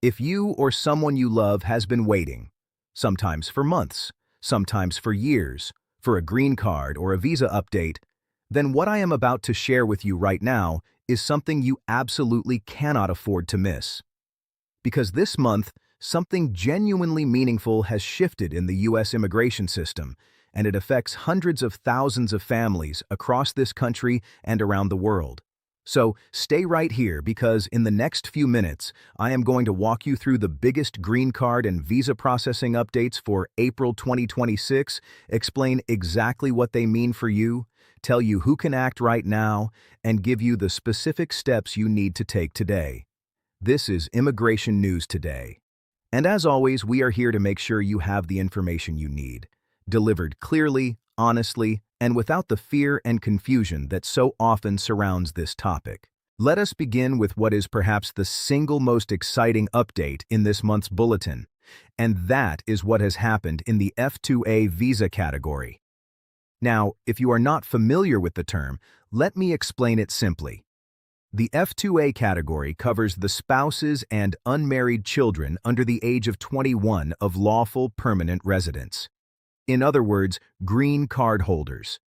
If you or someone you love has been waiting, sometimes for months, sometimes for years, for a green card or a visa update, then what I am about to share with you right now is something you absolutely cannot afford to miss. Because this month, something genuinely meaningful has shifted in the U.S. immigration system, and it affects hundreds of thousands of families across this country and around the world. So stay right here because in the next few minutes, I am going to walk you through the biggest green card and visa processing updates for April 2026, explain exactly what they mean for you, tell you who can act right now, and give you the specific steps you need to take today. This is Immigration News Today. And as always, we are here to make sure you have the information you need, delivered clearly, honestly, and without the fear and confusion that so often surrounds this topic. Let us begin with what is perhaps the single most exciting update in this month's bulletin, and that is what has happened in the F2A visa category. Now, if you are not familiar with the term, let me explain it simply. The F2A category covers the spouses and unmarried children under the age of 21 of lawful permanent residents. In other words, green card holders.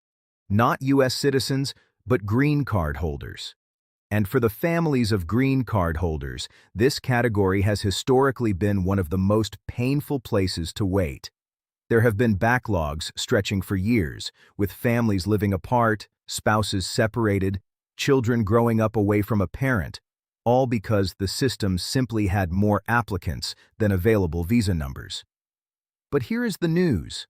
Not U.S. citizens, but green card holders. And for the families of green card holders, this category has historically been one of the most painful places to wait. There have been backlogs stretching for years, with families living apart, spouses separated, children growing up away from a parent, all because the system simply had more applicants than available visa numbers. But here is the news.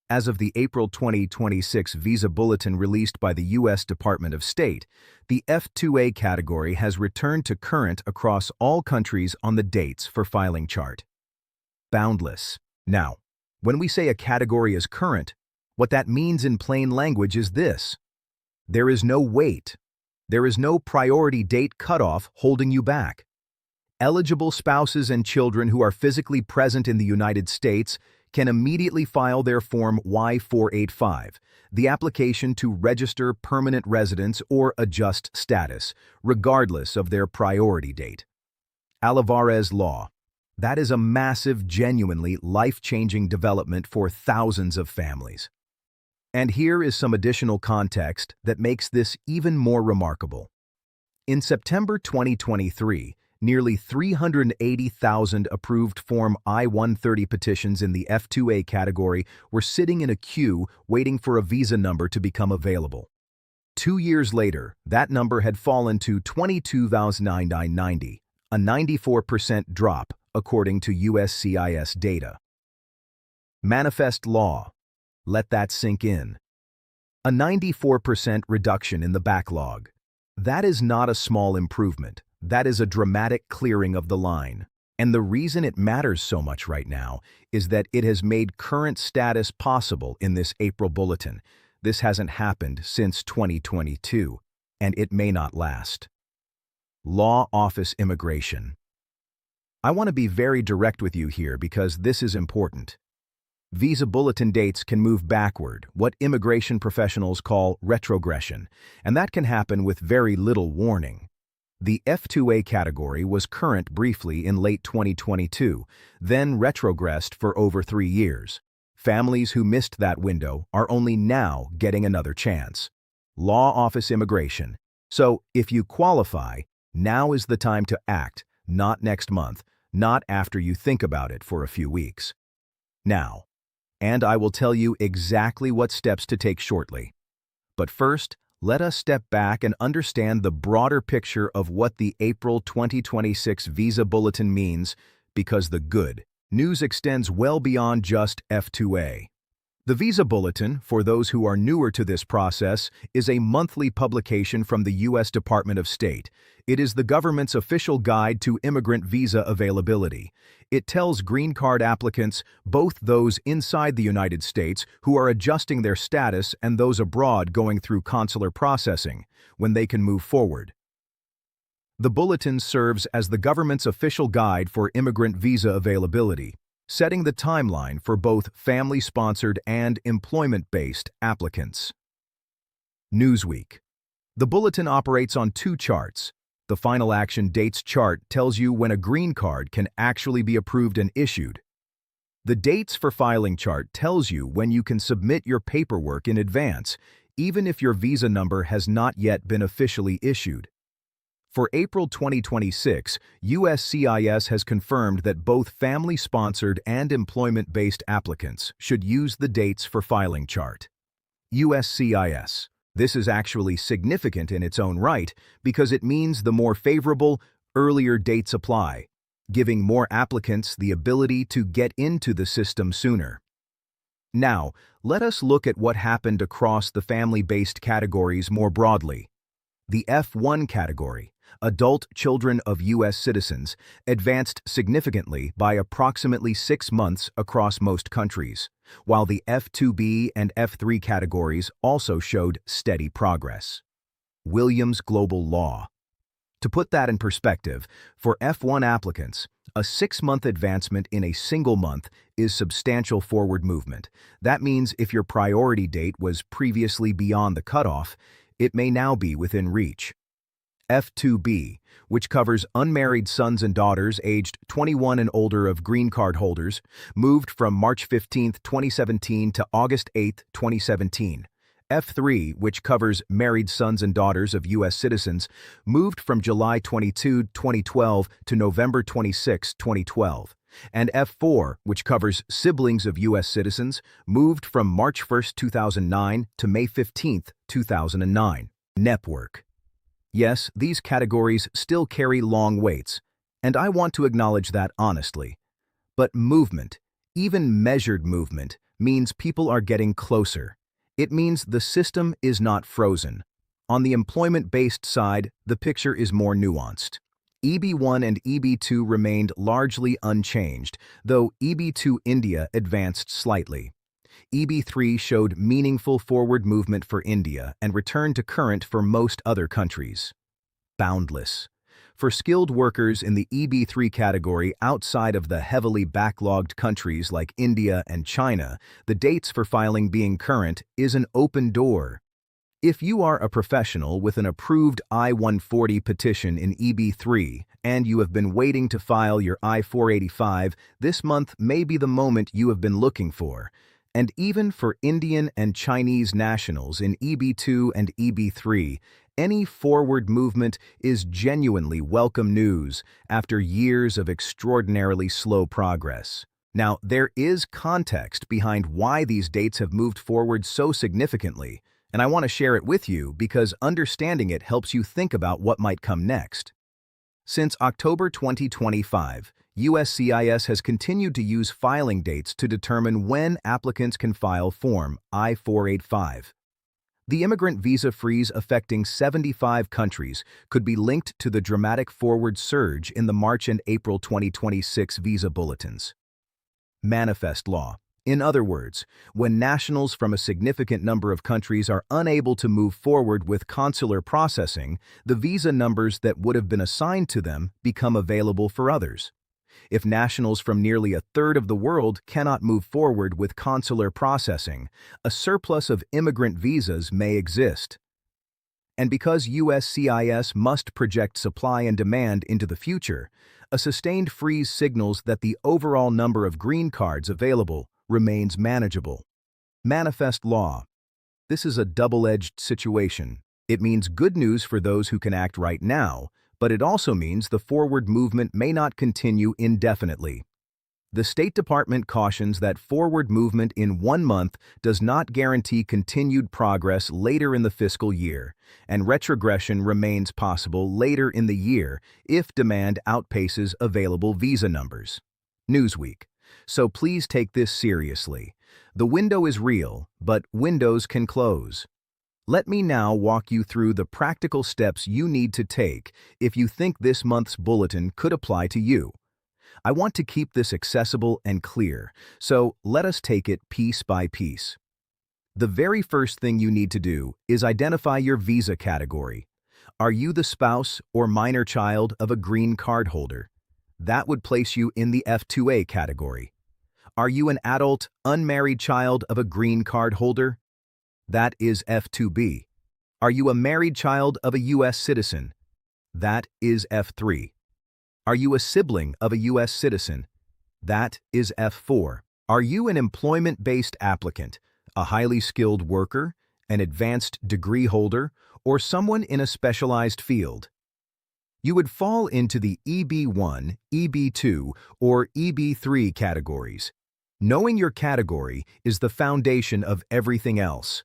As of the April 2026 Visa Bulletin released by the U.S. Department of State, the F2A category has returned to current across all countries on the dates for filing chart. Boundless. Now, when we say a category is current, what that means in plain language is this. There is no wait. There is no priority date cutoff holding you back. Eligible spouses and children who are physically present in the United States can immediately file their Form Y-485, the application to register permanent residence or adjust status, regardless of their priority date. Alvarez Law. That is a massive, genuinely life-changing development for thousands of families. And here is some additional context that makes this even more remarkable. In September 2023, nearly 380,000 approved Form I-130 petitions in the F2A category were sitting in a queue waiting for a visa number to become available. 2 years later, that number had fallen to 22,990, a 94% drop according to USCIS data. Manifest Law. Let that sink in. A 94% reduction in the backlog. That is not a small improvement. That is a dramatic clearing of the line. And the reason it matters so much right now is that it has made current status possible in this April bulletin. This hasn't happened since 2022, and it may not last. Law Office Immigration. I want to be very direct with you here because this is important. Visa Bulletin dates can move backward, what immigration professionals call retrogression, and that can happen with very little warning. The F2A category was current briefly in late 2022, then retrogressed for over 3 years. Families who missed that window are only now getting another chance. Law Office Immigration. So, if you qualify, now is the time to act, not next month, not after you think about it for a few weeks. Now. And I will tell you exactly what steps to take shortly. But first, let us step back and understand the broader picture of what the April 2026 Visa Bulletin means, because the good news extends well beyond just F2A. The Visa Bulletin, for those who are newer to this process, is a monthly publication from the U.S. Department of State. It is the government's official guide to immigrant visa availability. It tells green card applicants, both those inside the United States who are adjusting their status and those abroad going through consular processing, when they can move forward. The bulletin serves as the government's official guide for immigrant visa availability, setting the timeline for both family-sponsored and employment-based applicants. Newsweek. The bulletin operates on 2 charts, The final action dates chart tells you when a green card can actually be approved and issued. The dates for filing chart tells you when you can submit your paperwork in advance, even if your visa number has not yet been officially issued. For April 2026, USCIS has confirmed that both family-sponsored and employment-based applicants should use the dates for filing chart. USCIS. This is actually significant in its own right because it means the more favorable, earlier dates apply, giving more applicants the ability to get into the system sooner. Now, let us look at what happened across the family-based categories more broadly. The F1 category, adult children of U.S. citizens, advanced significantly by approximately 6 months across most countries, while the F2B and F3 categories also showed steady progress. Williams Global Law. To put that in perspective, for F1 applicants, a 6-month advancement in a single month is substantial forward movement. That means if your priority date was previously beyond the cutoff, it may now be within reach. F2B, which covers unmarried sons and daughters aged 21 and older of green card holders, moved from March 15, 2017 to August 8, 2017. F3, which covers married sons and daughters of U.S. citizens, moved from July 22, 2012 to November 26, 2012. And F4, which covers siblings of U.S. citizens, moved from March 1, 2009 to May 15, 2009. Network. Yes, these categories still carry long waits, and I want to acknowledge that honestly. But movement, even measured movement, means people are getting closer. It means the system is not frozen. On the employment-based side, the picture is more nuanced. EB1 and EB2 remained largely unchanged, though EB2 India advanced slightly. EB3 showed meaningful forward movement for India and returned to current for most other countries. Boundless. For skilled workers in the EB3 category outside of the heavily backlogged countries like India and China, the dates for filing being current is an open door. If you are a professional with an approved I-140 petition in EB3 and you have been waiting to file your I-485, this month may be the moment you have been looking for. And even for Indian and Chinese nationals in EB2 and EB3, any forward movement is genuinely welcome news after years of extraordinarily slow progress. Now, there is context behind why these dates have moved forward so significantly, and I want to share it with you because understanding it helps you think about what might come next. Since October 2025, USCIS has continued to use filing dates to determine when applicants can file Form I-485. The immigrant visa freeze affecting 75 countries could be linked to the dramatic forward surge in the March and April 2026 visa bulletins. Manifest law. In other words, when nationals from a significant number of countries are unable to move forward with consular processing, the visa numbers that would have been assigned to them become available for others. If nationals from nearly a third of the world cannot move forward with consular processing, a surplus of immigrant visas may exist. And because USCIS must project supply and demand into the future, a sustained freeze signals that the overall number of green cards available remains manageable. Manifest law. This is a double-edged situation. It means good news for those who can act right now, but it also means the forward movement may not continue indefinitely. The State Department cautions that forward movement in 1 month does not guarantee continued progress later in the fiscal year, and retrogression remains possible later in the year if demand outpaces available visa numbers. Newsweek. So please take this seriously. The window is real, but windows can close. Let me now walk you through the practical steps you need to take if you think this month's bulletin could apply to you. I want to keep this accessible and clear, so let us take it piece by piece. The very first thing you need to do is identify your visa category. Are you the spouse or minor child of a green card holder? That would place you in the F2A category. Are you an adult, unmarried child of a green card holder? That is F2B. Are you a married child of a U.S. citizen? That is F3. Are you a sibling of a U.S. citizen? That is F4. Are you an employment-based applicant, a highly skilled worker, an advanced degree holder, or someone in a specialized field? You would fall into the EB1, EB2, or EB3 categories. Knowing your category is the foundation of everything else.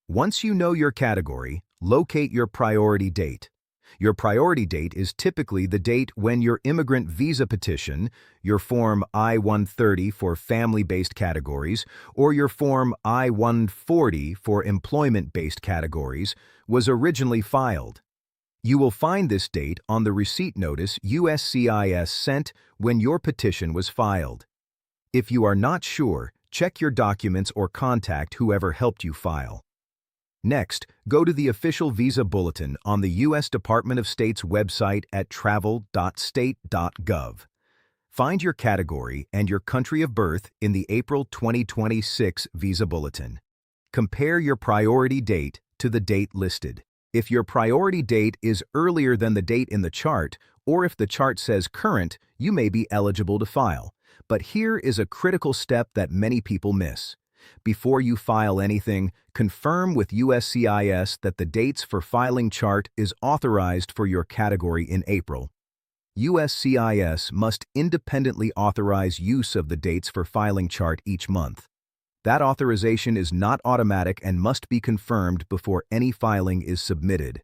Once you know your category, locate your priority date. Your priority date is typically the date when your immigrant visa petition, your Form I-130 for family-based categories, or your Form I-140 for employment-based categories, was originally filed. You will find this date on the receipt notice USCIS sent when your petition was filed. If you are not sure, check your documents or contact whoever helped you file. Next, go to the official Visa Bulletin on the U.S. Department of State's website at travel.state.gov. Find your category and your country of birth in the April 2026 Visa Bulletin. Compare your priority date to the date listed. If your priority date is earlier than the date in the chart, or if the chart says current, you may be eligible to file. But here is a critical step that many people miss. Before you file anything, confirm with USCIS that the dates for filing chart is authorized for your category in April. USCIS must independently authorize use of the dates for filing chart each month. That authorization is not automatic and must be confirmed before any filing is submitted.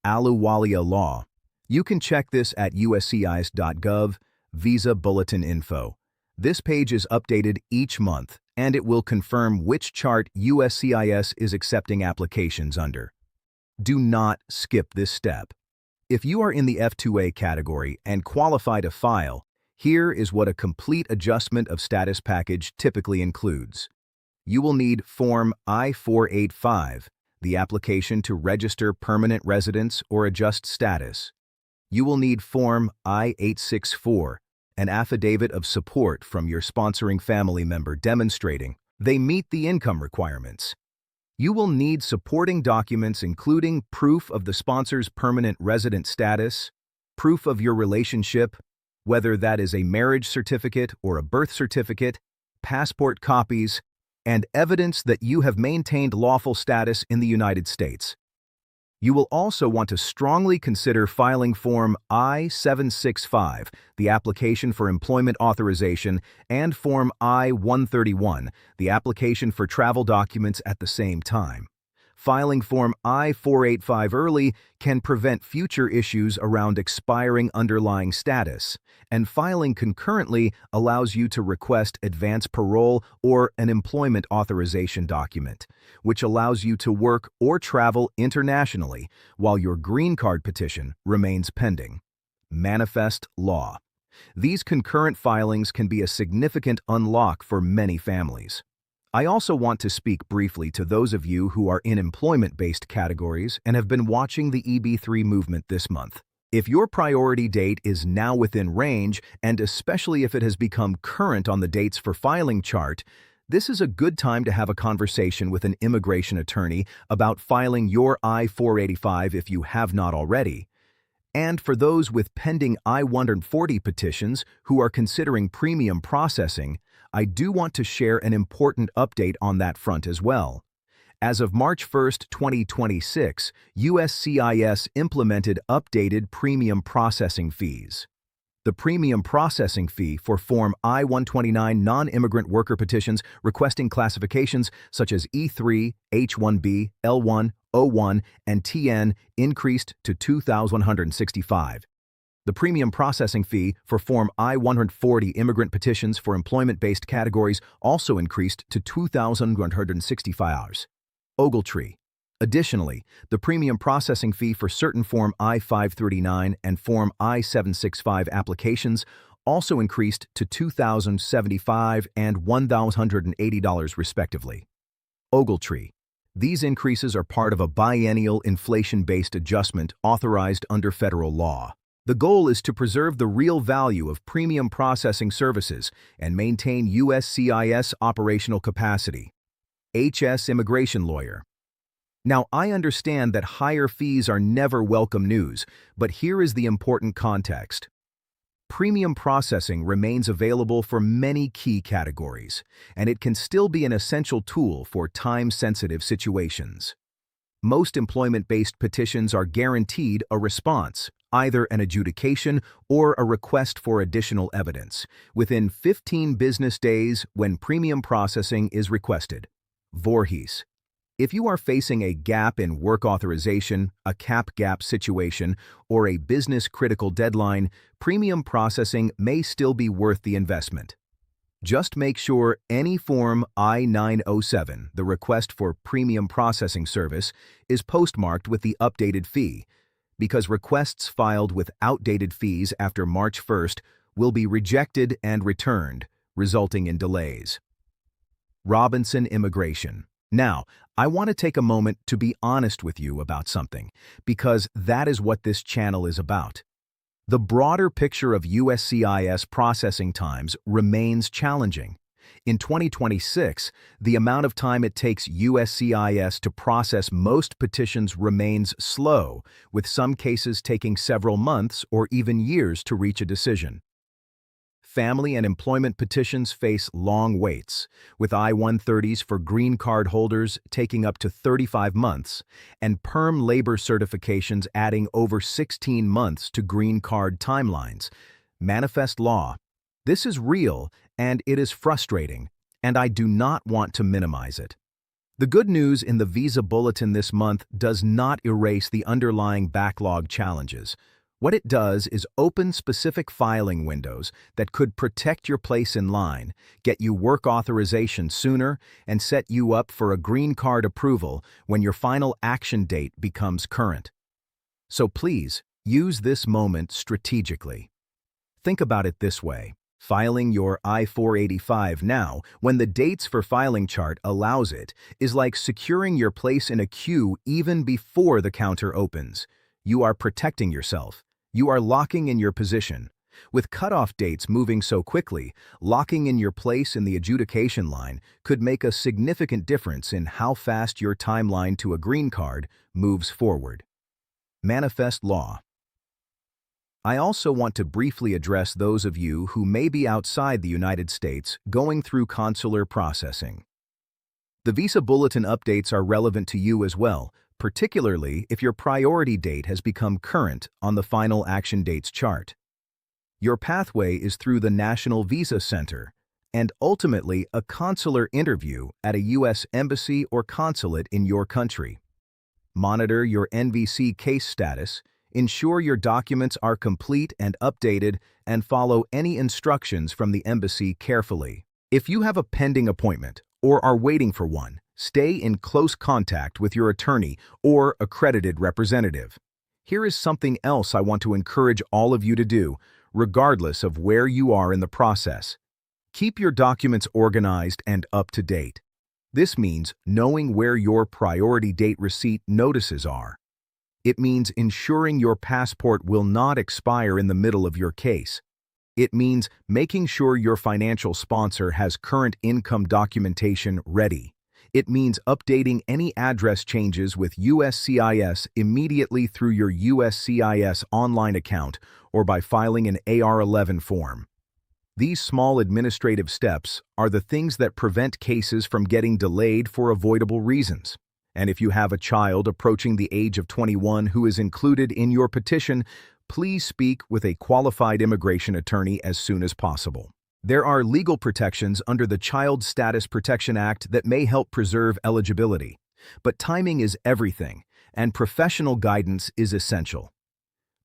Ahluwalia Law. You can check this at uscis.gov, Visa Bulletin Info. This page is updated each month, and it will confirm which chart USCIS is accepting applications under. Do not skip this step. If you are in the F2A category and qualify to file, here is what a complete adjustment of status package typically includes. You will need Form I-485, the application to register permanent residence or adjust status. You will need Form I-864, an affidavit of support from your sponsoring family member demonstrating they meet the income requirements. You will need supporting documents including proof of the sponsor's permanent resident status, proof of your relationship, whether that is a marriage certificate or a birth certificate, passport copies, and evidence that you have maintained lawful status in the United States. You will also want to strongly consider filing Form I-765, the application for employment authorization, and Form I-131, the application for travel documents at the same time. Filing Form I-485 early can prevent future issues around expiring underlying status, and filing concurrently allows you to request advance parole or an employment authorization document, which allows you to work or travel internationally while your green card petition remains pending. Manifest law. These concurrent filings can be a significant unlock for many families. I also want to speak briefly to those of you who are in employment-based categories and have been watching the EB3 movement this month. If your priority date is now within range, and especially if it has become current on the dates for filing chart, this is a good time to have a conversation with an immigration attorney about filing your I-485 if you have not already. And for those with pending I-140 petitions who are considering premium processing, I do want to share an important update on that front as well. As of March 1, 2026, USCIS implemented updated premium processing fees. The premium processing fee for Form I-129 non-immigrant worker petitions requesting classifications such as E3, H-1B, L-1, O-1, and TN increased to $2,165. The premium processing fee for Form I-140 immigrant petitions for employment-based categories also increased to $2,165. Ogletree. Additionally, the premium processing fee for certain Form I-539 and Form I-765 applications also increased to $2,075 and $1,180 respectively. Ogletree. These increases are part of a biennial inflation-based adjustment authorized under federal law. The goal is to preserve the real value of premium processing services and maintain USCIS operational capacity. HS Immigration Lawyer. Now, I understand that higher fees are never welcome news, but here is the important context. Premium processing remains available for many key categories, and it can still be an essential tool for time-sensitive situations. Most employment-based petitions are guaranteed a response, either an adjudication or a request for additional evidence, within 15 business days when premium processing is requested. Voorhees. If you are facing a gap in work authorization, a cap gap situation, or a business-critical deadline, premium processing may still be worth the investment. Just make sure any Form I-907, the request for premium processing service, is postmarked with the updated fee, because requests filed with outdated fees after March 1st will be rejected and returned, resulting in delays. Robinson Immigration. Now, I want to take a moment to be honest with you about something, because that is what this channel is about. The broader picture of USCIS processing times remains challenging. In 2026, the amount of time it takes USCIS to process most petitions remains slow, with some cases taking several months or even years to reach a decision. Family and employment petitions face long waits, with I-130s for green card holders taking up to 35 months, and perm labor certifications adding over 16 months to green card timelines. Manifest law. This is real, and it is frustrating, and I do not want to minimize it. The good news in the Visa Bulletin this month does not erase the underlying backlog challenges. What it does is open specific filing windows that could protect your place in line, get you work authorization sooner, and set you up for a green card approval when your final action date becomes current. So please, use this moment strategically. Think about it this way. Filing your I-485 now, when the dates for filing chart allows it, is like securing your place in a queue even before the counter opens. You are protecting yourself. You are locking in your position. With cutoff dates moving so quickly, locking in your place in the adjudication line could make a significant difference in how fast your timeline to a green card moves forward. Manifest law. I also want to briefly address those of you who may be outside the United States going through consular processing. The Visa Bulletin updates are relevant to you as well, particularly if your priority date has become current on the final action dates chart. Your pathway is through the National Visa Center and ultimately a consular interview at a U.S. embassy or consulate in your country. Monitor your NVC case status, ensure your documents are complete and updated, and follow any instructions from the embassy carefully. If you have a pending appointment or are waiting for one, stay in close contact with your attorney or accredited representative. Here is something else I want to encourage all of you to do, regardless of where you are in the process. Keep your documents organized and up to date. This means knowing where your priority date receipt notices are. It means ensuring your passport will not expire in the middle of your case. It means making sure your financial sponsor has current income documentation ready. It means updating any address changes with USCIS immediately through your USCIS online account or by filing an AR-11 form. These small administrative steps are the things that prevent cases from getting delayed for avoidable reasons. And if you have a child approaching the age of 21 who is included in your petition, please speak with a qualified immigration attorney as soon as possible. There are legal protections under the Child Status Protection Act that may help preserve eligibility. But timing is everything, and professional guidance is essential.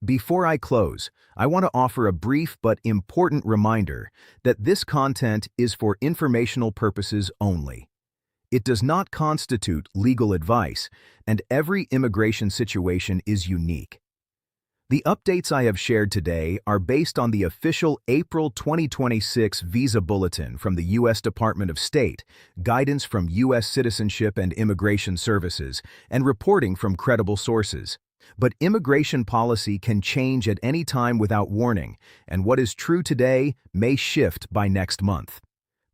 Before I close, I want to offer a brief but important reminder that this content is for informational purposes only. It does not constitute legal advice, and every immigration situation is unique. The updates I have shared today are based on the official April 2026 Visa Bulletin from the U.S. Department of State, guidance from U.S. Citizenship and Immigration Services, and reporting from credible sources. But immigration policy can change at any time without warning, and what is true today may shift by next month.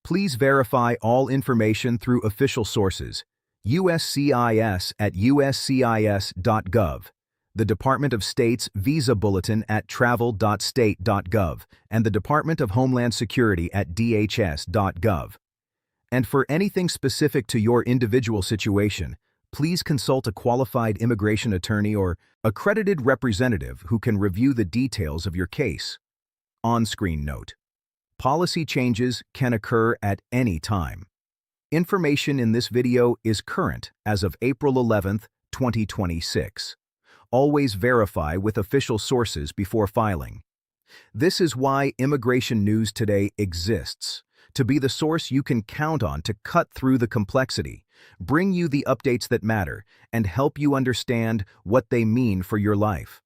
Please verify all information through official sources. USCIS at uscis.gov, the Department of State's Visa Bulletin at travel.state.gov, and the Department of Homeland Security at dhs.gov. And for anything specific to your individual situation, please consult a qualified immigration attorney or accredited representative who can review the details of your case. On-screen note: policy changes can occur at any time. Information in this video is current as of April 11th, 2026. Always verify with official sources before filing. This is why Immigration News Today exists, to be the source you can count on to cut through the complexity, bring you the updates that matter, and help you understand what they mean for your life.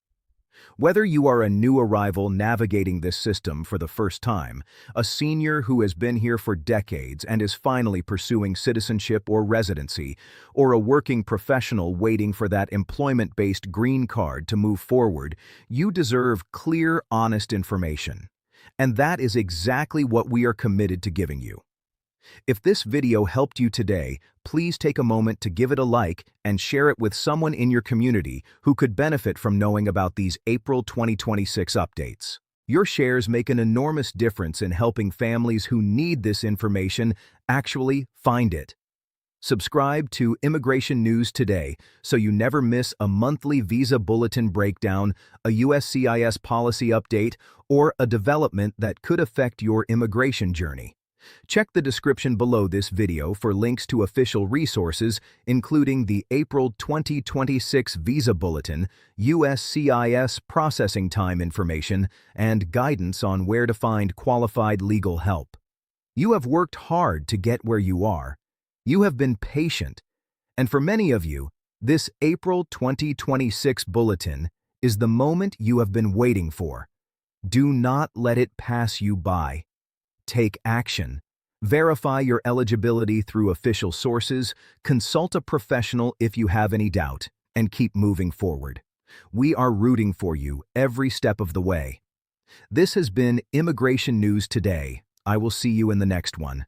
Whether you are a new arrival navigating this system for the first time, a senior who has been here for decades and is finally pursuing citizenship or residency, or a working professional waiting for that employment-based green card to move forward, you deserve clear, honest information. And that is exactly what we are committed to giving you. If this video helped you today, please take a moment to give it a like and share it with someone in your community who could benefit from knowing about these April 2026 updates. Your shares make an enormous difference in helping families who need this information actually find it. Subscribe to Immigration News Today so you never miss a monthly Visa Bulletin breakdown, a USCIS policy update, or a development that could affect your immigration journey. Check the description below this video for links to official resources, including the April 2026 Visa Bulletin, USCIS processing time information, and guidance on where to find qualified legal help. You have worked hard to get where you are. You have been patient. And for many of you, this April 2026 bulletin is the moment you have been waiting for. Do not let it pass you by. Take action. Verify your eligibility through official sources, consult a professional if you have any doubt, and keep moving forward. We are rooting for you every step of the way. This has been Immigration News Today. I will see you in the next one.